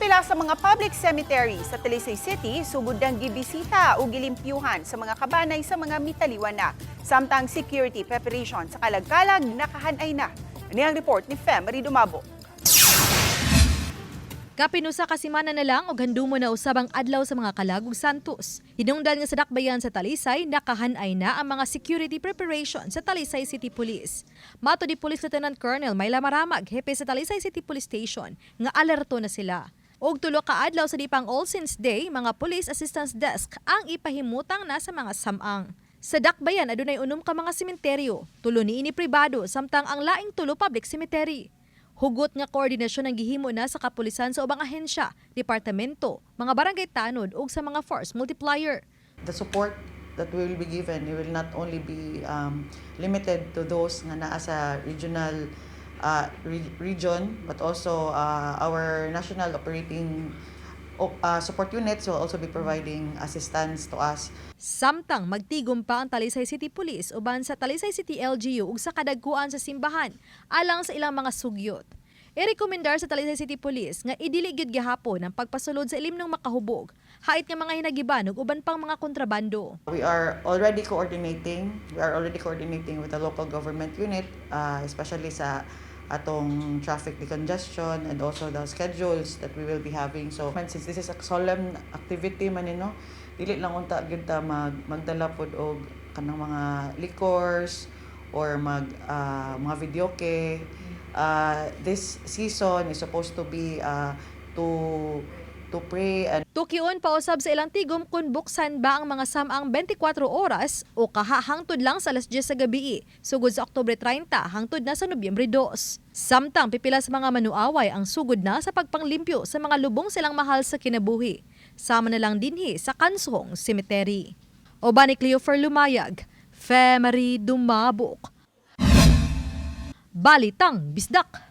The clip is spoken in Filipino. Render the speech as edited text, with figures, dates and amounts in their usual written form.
Pipila sa mga public cemetery sa Talisay City, sugod ng gibisita o gilimpyuhan sa mga kabanay sa mga mitaliwan na. Samtang security preparation sa kalagkalag nakahanay na. Ano ang report ni Fem Marie Dumabo? Kapinusa ka semana na lang og handumo na usabang adlaw sa mga kalagog Santos. Hinungdan nga sa dakbayan sa Talisay, nakahanay na ang mga security preparation sa Talisay City Police. Mato di Police Lieutenant Colonel Mayla Maramag, hepe sa Talisay City Police Station, nga alerto na sila. Og tulo ka adlaw sa dipang All Saints Day, mga Police Assistance Desk ang ipahimutang na sa mga samang. Sa dakbayan adunay unom ka mga sementeryo, tulo niini pribado samtang ang laing tulo public cemetery. Hugot nga koordinasyon ang gihimo na sa kapulisan sa ubang ahensya, departamento, mga barangay tanod ug sa mga force multiplier. The support that we will be given, it will not only be limited to those nga naa sa regional region, but also our national operating support units will also be providing assistance to us. Samtang magtigom pa ang Talisay City Police uban sa Talisay City LGU ug sa kadagkuan sa simbahan alang sa ilang mga sugyot. Irekomendar sa Talisay City Police nga idili gyud gihapon ang pagpasulod sa ilim ng makahubog, hait nga mga hinagiban ug uban pang mga kontrabando. We are already coordinating with the local government unit, especially sa atong traffic decongestion and also the schedules that we will be having. So since this is a solemn activity man dili lang unta gyud ta magdala pod og kanang mga liquors or mga videoke. This season is supposed to be to pray and Tukion pausab sa ilang tigom kung buksan ba ang mga samang 24 oras o hangtod lang sa 10:00 sa gabi, sugod sa Oktubre 30 hangtod na sa Nobyembre 2. Samtang pipila sa mga manuaway ang sugod na sa pagpanglimpyo sa mga lubong silang mahal sa kinabuhi. Sama na lang dinhi sa Kansuhong Cemetery. Oba ni Cleofer Lumayag, Fem Marie Dumabok. Balitang Bisdak.